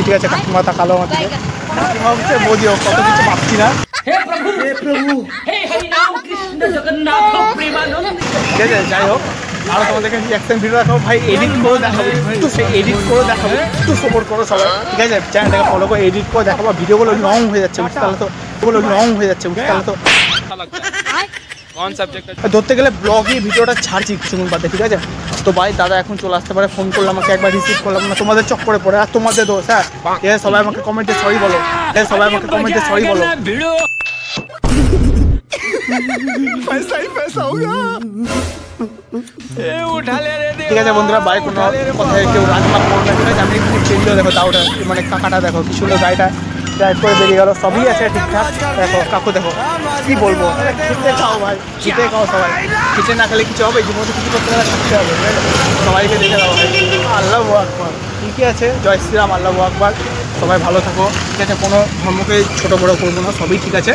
ঠিক আছে। কাকিমা তাকালো আমার দিকে, কাকিমা হচ্ছে মোদি, কত কিছু ভাবছি না। ঠিক আছে, যাই হোক, আরো তোমাদেরকে রিঅ্যাকশন ভিডিও দেখাবো ভাই, এডিট করে দেখাবো, একটু এডিট করে দেখাবো, একটু সাপোর্ট করো সবাই, ঠিক আছে। চ্যানেলটাকে ফলো করে এডিট করে দেখাবো, ভিডিওগুলো লং হয়ে যাচ্ছে বুঝতে পারলে তো, ওগুলো লং হয়ে যাচ্ছে বুঝতে পারলে তো। ধরতে গেলে ব্লগই ভিডিওটা ছাড়ছি কিছুক্ষণ বাদে, ঠিক আছে। তো ভাই দাদা এখন চলে আসতে পারে, ফোন করলাম আমাকে, একবার রিসিভ করলাম না, তোমাদের চক্করে পড়ে, আর তোমাদের দোষ। হ্যাঁ, ঠিক আছে, সবাই আমাকে কমেন্টে সরি বলো, সবাই আমাকে কমেন্টে সরি বলো। पैसा ही पैसा होगा। ঠিক আছে বন্ধুরা, ভাই কোনো কথায় কেউ রাজমাত করো না, ঠিক আছে। আমি একটু চেঞ্জও দেখো, তাওটা মানে কাকাটা দেখো কি সুন্দর গাড়িটা ড্রাইভ করে বেরিয়ে গেল, সবই আছে ঠিকঠাক। দেখো কাকু দেখো, কি বলবো, খেতে খাও ভাই, খেতে খাও সবাই, খেতে না খেলে কিছু হবে, জীবনে কিছু করতে গেলে থাকতে হবে, সবাইকে দেখে দাও ভাই। আল্লাহু আকবার, ঠিকই আছে, জয় শ্রীরাম, আল্লাহু আকবার। সবাই ভালো থাকো, ঠিক আছে। কোনো ধর্মকে ছোটো বড়ো করবো না, সবই ঠিক আছে।